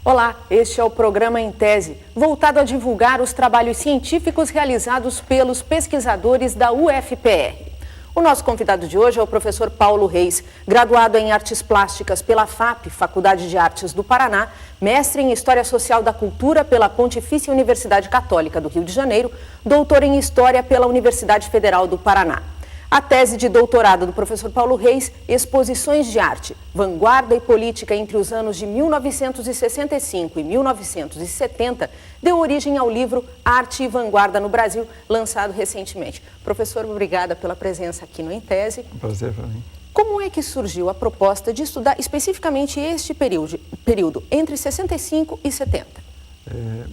Olá, este é o programa Em Tese, voltado a divulgar os trabalhos científicos realizados pelos pesquisadores da UFPR. O nosso convidado de hoje é o professor Paulo Reis, graduado em Artes Plásticas pela FAP, Faculdade de Artes do Paraná, mestre em História Social da Cultura pela Pontifícia Universidade Católica do Rio de Janeiro, doutor em História pela Universidade Federal do Paraná. A tese de doutorado do professor Paulo Reis, Exposições de Arte, Vanguarda e Política entre os anos de 1965 e 1970, deu origem ao livro Arte e Vanguarda no Brasil, lançado recentemente. Professor, obrigada pela presença aqui no Em Tese. Um prazer para mim. Como é que surgiu a proposta de estudar especificamente este período entre 65 e 70?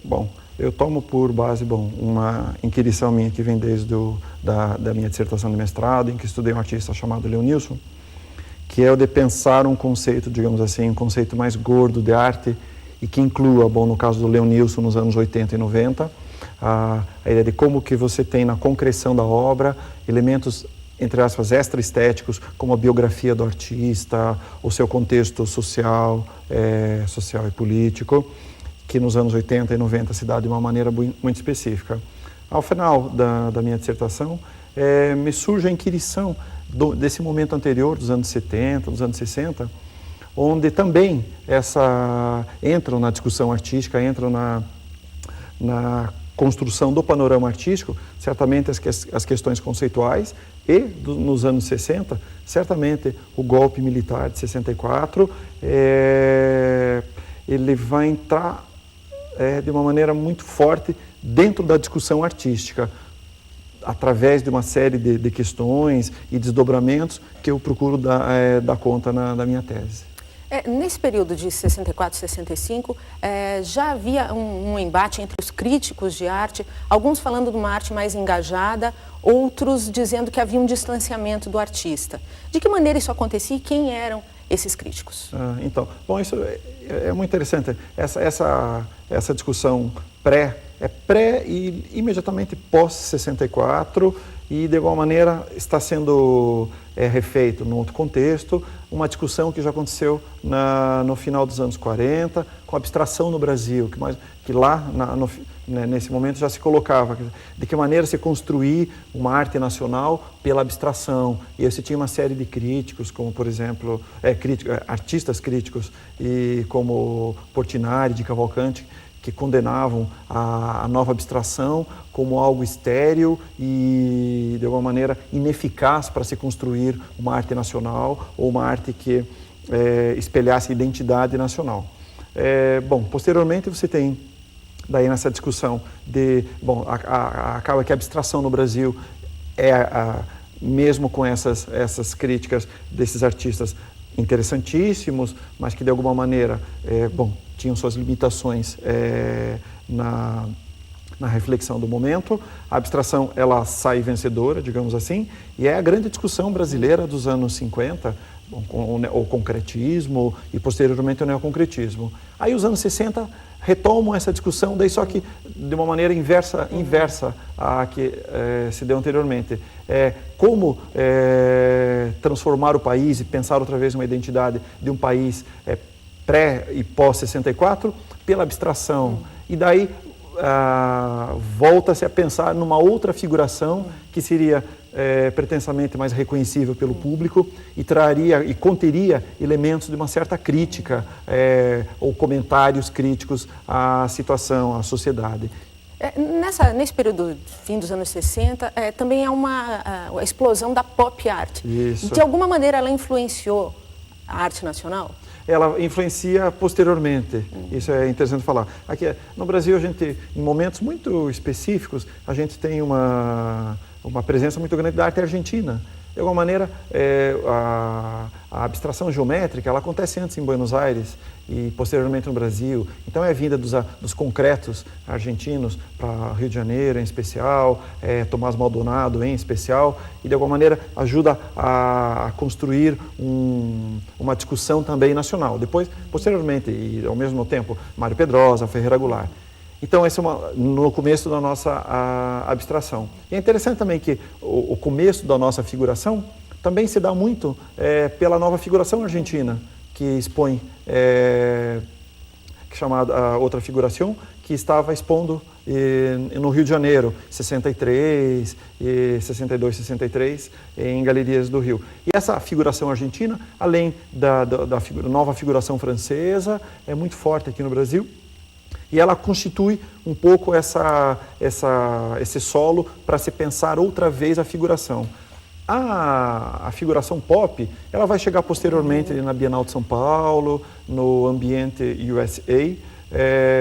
Bom, eu tomo por base uma inquirição minha que vem desde da minha dissertação de mestrado, em que estudei um artista chamado Leonilson, que é o de pensar um conceito, digamos assim, um conceito mais gordo de arte e que inclua, no caso do Leonilson, nos anos 80 e 90, a ideia de como que você tem na concreção da obra elementos, entre aspas, extra-estéticos, como a biografia do artista, o seu contexto social e político, que nos anos 80 e 90 se dá de uma maneira muito específica. Ao final da minha dissertação, me surge a inquirição desse momento anterior, dos anos 70, dos anos 60, onde também entram na discussão artística, entram na construção do panorama artístico, certamente as questões conceituais, e nos anos 60, certamente o golpe militar de 64, ele vai entrar de uma maneira muito forte dentro da discussão artística, através de uma série de questões e desdobramentos que eu procuro dar conta na minha tese. Nesse período de 64 e 65, já havia um embate entre os críticos de arte, alguns falando de uma arte mais engajada, outros dizendo que havia um distanciamento do artista. De que maneira isso acontecia e quem eram esses críticos? Isso é muito interessante. Essa discussão pré e imediatamente pós-64 e, de alguma maneira, está sendo refeito num outro contexto, uma discussão que já aconteceu no final dos anos 40, com a abstração no Brasil, que lá, nesse momento, já se colocava de que maneira se construir uma arte nacional pela abstração. E você tinha uma série de críticos, como, por exemplo, artistas críticos, e como Portinari, de Cavalcanti, que condenavam a nova abstração como algo estéril e, de alguma maneira, ineficaz para se construir uma arte nacional ou uma arte que espelhasse a identidade nacional. Posteriormente você tem, daí nessa discussão acaba que a abstração no Brasil mesmo com essas críticas desses artistas interessantíssimos, mas que de alguma maneira, tinham suas limitações na reflexão do momento. A abstração, ela sai vencedora, digamos assim, e é a grande discussão brasileira dos anos 50, com o concretismo e posteriormente o neoconcretismo. Aí os anos 60 retomam essa discussão, daí só que de uma maneira inversa à que se deu anteriormente. Como transformar o país e pensar outra vez uma identidade de um país pré e pós-64 pela abstração. E daí volta-se a pensar numa outra figuração que seria pretensamente mais reconhecível pelo público e conteria elementos de uma certa crítica ou comentários críticos à situação, à sociedade. Nesse período, fim dos anos 60, também é a explosão da pop art. Isso. De alguma maneira ela influenciou a arte nacional? Ela influencia posteriormente, isso é interessante falar. Aqui no Brasil, a gente, em momentos muito específicos, a gente tem uma presença muito grande da arte argentina. De alguma maneira, a abstração geométrica, ela acontece antes em Buenos Aires e posteriormente no Brasil. Então é vinda dos concretos argentinos para Rio de Janeiro em especial, Tomás Maldonado em especial, e de alguma maneira ajuda a construir uma discussão também nacional. Depois, posteriormente, e ao mesmo tempo, Mário Pedrosa, Ferreira Goulart. Então, esse é no começo da nossa abstração. E é interessante também que o começo da nossa figuração também se dá muito pela nova figuração argentina, que expõe, que chamada a outra figuração, que estava expondo no Rio de Janeiro, 63, 62, 63, em galerias do Rio. E essa figuração argentina, além da nova figuração francesa, é muito forte aqui no Brasil. E ela constitui um pouco esse solo para se pensar outra vez a figuração. A figuração pop, ela vai chegar posteriormente na Bienal de São Paulo, no Ambiente USA,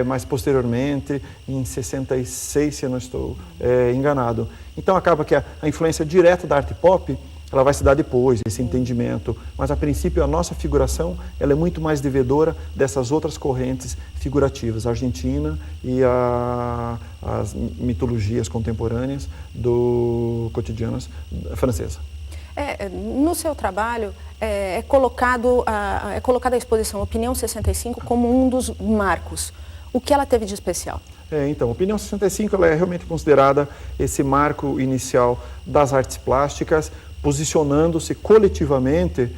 mais posteriormente em 66, se eu não estou enganado. Então acaba que a influência direta da arte pop, ela vai se dar depois, esse entendimento. Mas, a princípio, a nossa figuração ela é muito mais devedora dessas outras correntes figurativas, a argentina e as mitologias contemporâneas cotidianas francesa. No seu trabalho, é colocada a exposição Opinião 65 como um dos marcos. O que ela teve de especial? Então, a Opinião 65 ela é realmente considerada esse marco inicial das artes plásticas, posicionando-se coletivamente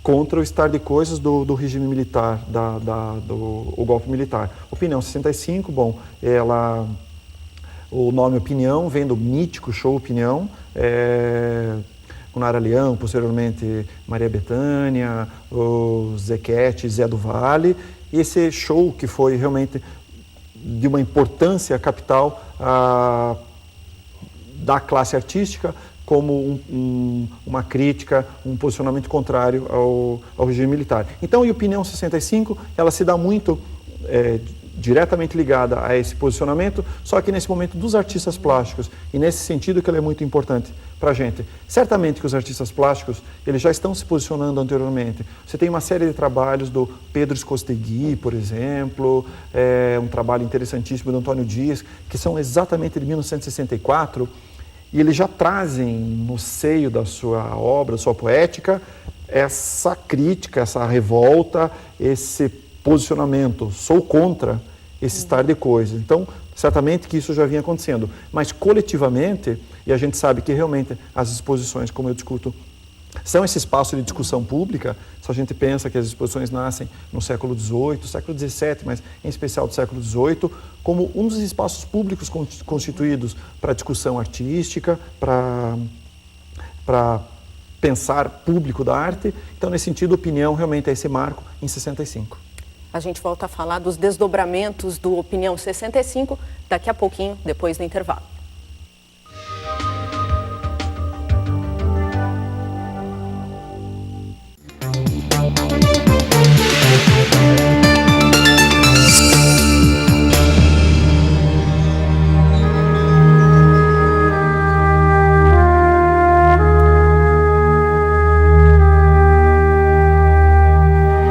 contra o estado de coisas do regime militar, do golpe militar. Opinião 65, bom, o nome Opinião vem do mítico show Opinião, com Nara Leão, posteriormente Maria Bethânia, o Zequete, Zé do Vale. Esse show que foi realmente de uma importância capital da classe artística, como uma crítica, um posicionamento contrário ao regime militar. Então, a Opinião 65, ela se dá muito diretamente ligada a esse posicionamento, só que nesse momento dos artistas plásticos, e nesse sentido que ela é muito importante para a gente. Certamente que os artistas plásticos, eles já estão se posicionando anteriormente. Você tem uma série de trabalhos do Pedro Escostegui, por exemplo, um trabalho interessantíssimo do Antônio Dias, que são exatamente de 1964, e eles já trazem no seio da sua obra, da sua poética, essa crítica, essa revolta, esse posicionamento. Sou contra esse estado de coisas. Então, certamente que isso já vinha acontecendo. Mas coletivamente, e a gente sabe que realmente as exposições, como eu discuto, são esse espaço de discussão pública. Se a gente pensa que as exposições nascem no século XVIII, século XVII, mas em especial do século XVIII, como um dos espaços públicos constituídos para discussão artística, para pensar público da arte. Então, nesse sentido, a Opinião realmente é esse marco em 65. A gente volta a falar dos desdobramentos do Opinião 65 daqui a pouquinho, depois do intervalo.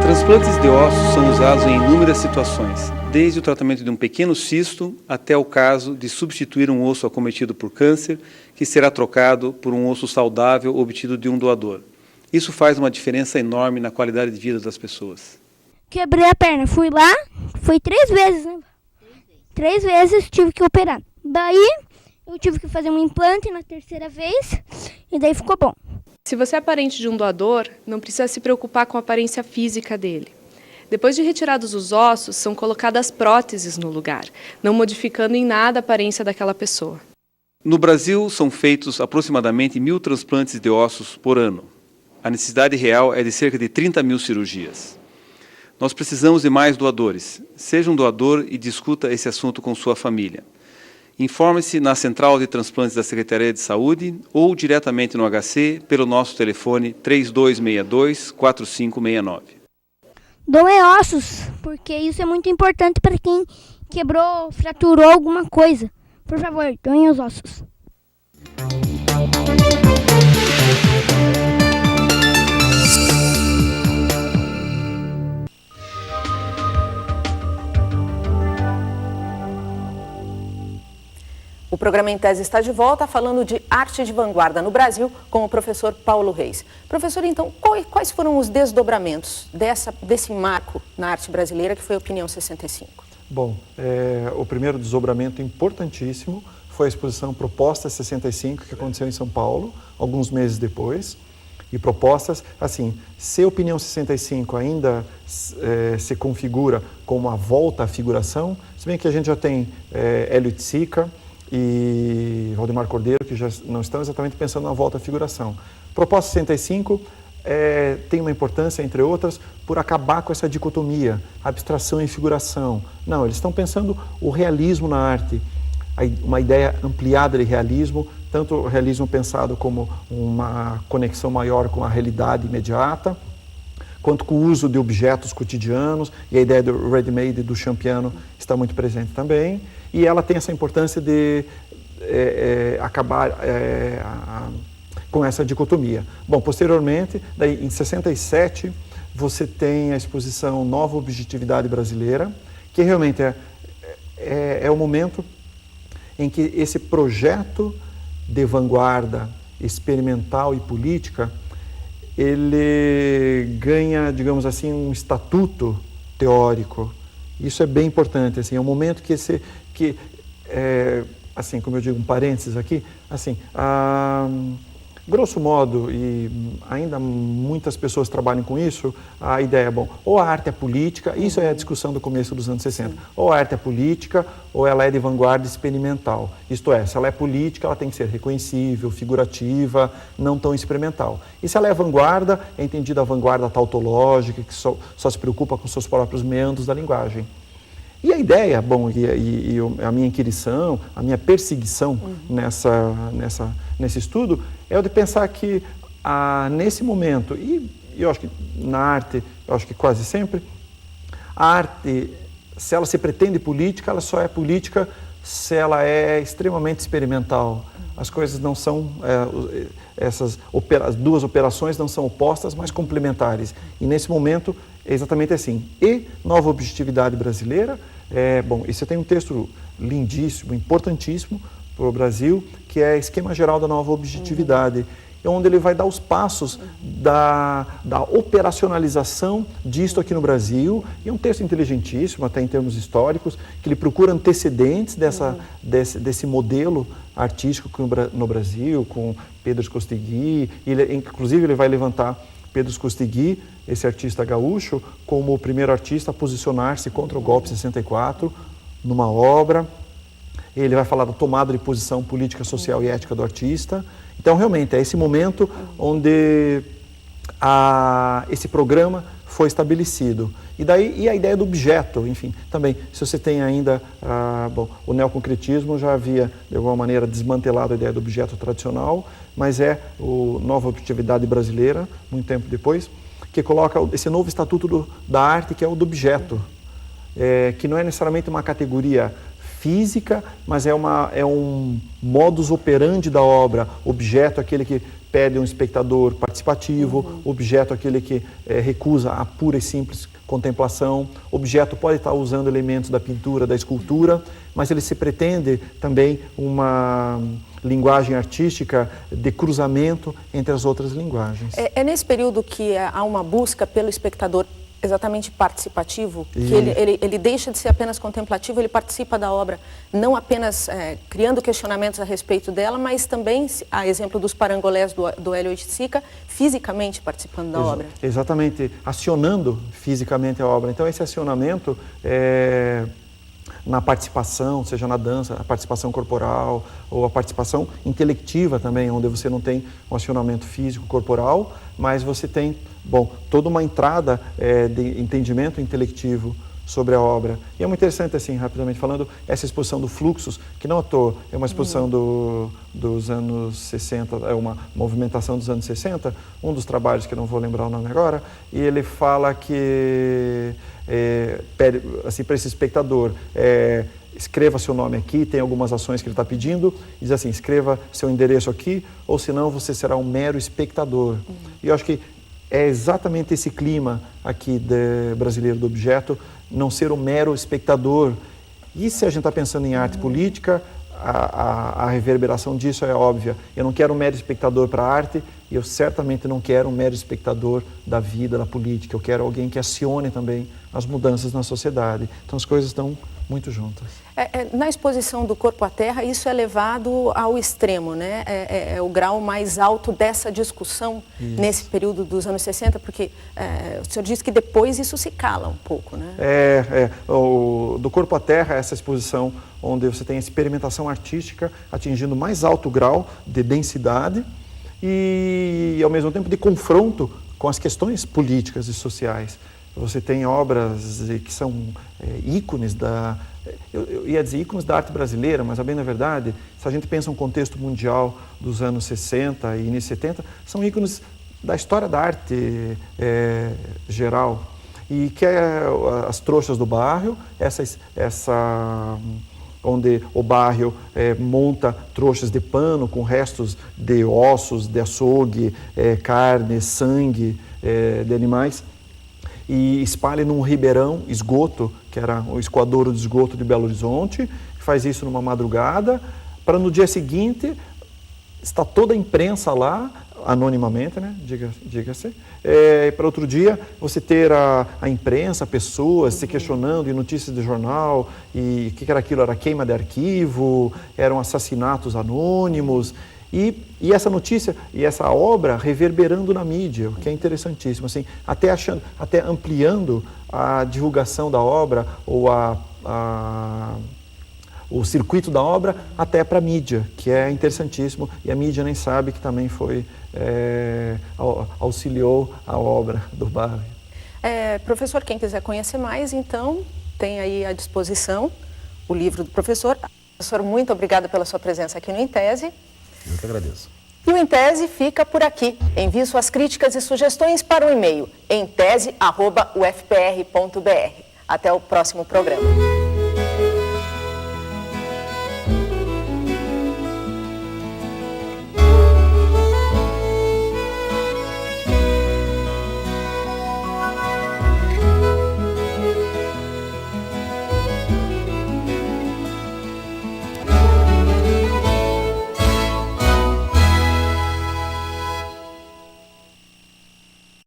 Transplantes de ossos são usados em inúmeras situações, desde o tratamento de um pequeno cisto até o caso de substituir um osso acometido por câncer, que será trocado por um osso saudável obtido de um doador. Isso faz uma diferença enorme na qualidade de vida das pessoas. Quebrei a perna, fui lá, foi 3 vezes, né? 3 vezes tive que operar. Daí eu tive que fazer um implante na 3ª vez e daí ficou bom. Se você é parente de um doador, não precisa se preocupar com a aparência física dele. Depois de retirados os ossos, são colocadas próteses no lugar, não modificando em nada a aparência daquela pessoa. No Brasil, são feitos aproximadamente 1.000 transplantes de ossos por ano. A necessidade real é de cerca de 30.000 cirurgias. Nós precisamos de mais doadores. Seja um doador e discuta esse assunto com sua família. Informe-se na Central de Transplantes da Secretaria de Saúde ou diretamente no HC pelo nosso telefone 3262-4569. Doe ossos, porque isso é muito importante para quem quebrou, fraturou alguma coisa. Por favor, doem os ossos. O programa Em Tese está de volta falando de arte de vanguarda no Brasil com o professor Paulo Reis. Professor, então, quais foram os desdobramentos desse marco na arte brasileira que foi a Opinião 65? Bom, o primeiro desdobramento importantíssimo foi a exposição Proposta 65, que aconteceu em São Paulo, alguns meses depois, e propostas. Assim, se a Opinião 65 ainda se configura como a volta à figuração, se bem que a gente já tem Hélio Itzica e Valdemar Cordeiro, que já não estão exatamente pensando na volta à figuração. Proposta 65 tem uma importância, entre outras, por acabar com essa dicotomia, abstração e figuração. Não, eles estão pensando o realismo na arte, uma ideia ampliada de realismo, tanto o realismo pensado como uma conexão maior com a realidade imediata, quanto com o uso de objetos cotidianos, e a ideia do ready-made do Champiano está muito presente também, e ela tem essa importância de acabar com essa dicotomia. Bom, posteriormente, daí, em 67, você tem a exposição Nova Objetividade Brasileira, que realmente é o momento em que esse projeto de vanguarda experimental e política, ele ganha, digamos assim, um estatuto teórico. Isso é bem importante, assim, é um momento assim, como eu digo, um parênteses aqui, assim, grosso modo, e ainda muitas pessoas trabalham com isso, a ideia é, bom, ou a arte é política, isso é a discussão do começo dos anos 60, ou a arte é política, ou ela é de vanguarda experimental. Isto é, se ela é política, ela tem que ser reconhecível, figurativa, não tão experimental. E se ela é vanguarda, é entendida a vanguarda tautológica, que só se preocupa com seus próprios meandros da linguagem. E a ideia, bom, e a minha inquirição, a minha perseguição nesse estudo é o de pensar que nesse momento, e eu acho que na arte, eu acho que quase sempre, a arte, se ela se pretende política, ela só é política se ela é extremamente experimental. As coisas não são, as duas operações não são opostas, mas complementares. E nesse momento é exatamente assim. E Nova Objetividade Brasileira, bom, e você tem um texto lindíssimo, importantíssimo para o Brasil, que é Esquema Geral da Nova Objetividade, onde ele vai dar os passos da operacionalização disto aqui no Brasil. E é um texto inteligentíssimo, até em termos históricos, que ele procura antecedentes desse modelo artístico no Brasil, com Pedro Costegui, inclusive ele vai levantar Pedro Costegui, esse artista gaúcho, como o primeiro artista a posicionar-se contra o golpe de 64, numa obra. Ele vai falar da tomada de posição política, social e ética do artista. Então, realmente, é esse momento onde esse programa foi estabelecido. E a ideia do objeto, enfim, também, se você tem ainda, o neoconcretismo já havia, de alguma maneira, desmantelado a ideia do objeto tradicional, mas é a Nova Objetividade Brasileira, muito tempo depois, que coloca esse novo estatuto da arte, que é o do objeto, que não é necessariamente uma categoria física, mas é um modus operandi da obra. Objeto, aquele que pede um espectador participativo, objeto, aquele que recusa a pura e simples contemplação. Objeto pode estar usando elementos da pintura, da escultura, mas ele se pretende também uma linguagem artística de cruzamento entre as outras linguagens. É nesse período que há uma busca pelo espectador exatamente participativo, que ele deixa de ser apenas contemplativo, ele participa da obra, não apenas criando questionamentos a respeito dela, mas também, a exemplo dos parangolés do Hélio Itzica, fisicamente participando da obra. Exatamente, acionando fisicamente a obra. Então, esse acionamento na participação, seja na dança, a participação corporal ou a participação intelectiva também, onde você não tem um acionamento físico, corporal, mas você tem, toda uma entrada de entendimento intelectivo sobre a obra. E é muito interessante, assim, rapidamente falando, essa exposição do Fluxos, que não à toa é uma exposição dos anos 60, é uma movimentação dos anos 60, um dos trabalhos que eu não vou lembrar o nome agora, e ele fala que pede assim, para esse espectador, escreva seu nome aqui, tem algumas ações que ele está pedindo, diz assim, escreva seu endereço aqui, ou senão você será um mero espectador. E eu acho que é exatamente esse clima aqui brasileiro do objeto, não ser um mero espectador. E se a gente está pensando em arte política, a reverberação disso é óbvia. Eu não quero um mero espectador para a arte, e eu certamente não quero um mero espectador da vida, da política. Eu quero alguém que acione também as mudanças na sociedade. Então as coisas estão muito juntas. Na exposição do Corpo à Terra, isso é levado ao extremo, né? É o grau mais alto dessa discussão nesse período dos anos 60, porque o senhor disse que depois isso se cala um pouco, né? Do Corpo à Terra, essa exposição onde você tem a experimentação artística atingindo o mais alto grau de densidade e, ao mesmo tempo, de confronto com as questões políticas e sociais. Você tem obras que são ícones eu ia dizer ícones da arte brasileira, mas, bem na verdade, se a gente pensa um contexto mundial dos anos 60 e início 70, são ícones da história da arte geral. E que é as trouxas do bairro, onde o bairro monta trouxas de pano com restos de ossos, de açougue, carne, sangue de animais, e espalha num ribeirão, esgoto, que era o escoadouro de esgoto de Belo Horizonte, faz isso numa madrugada, para no dia seguinte está toda a imprensa lá, anonimamente, né? Diga-se, para outro dia você ter a imprensa, pessoas se questionando em notícias de jornal, e o que era aquilo? Era queima de arquivo, eram assassinatos anônimos, e essa notícia e essa obra reverberando na mídia, o que é interessantíssimo, assim, até ampliando a divulgação da obra ou o circuito da obra até para a mídia, que é interessantíssimo, e a mídia nem sabe que também auxiliou a obra do bairro. Professor, quem quiser conhecer mais, então, tem aí à disposição o livro do professor. Professor, muito obrigada pela sua presença aqui no Em Tese. Eu que agradeço. E o Em Tese fica por aqui. Envie suas críticas e sugestões para o e-mail emtese@ufpr.br. Até o próximo programa.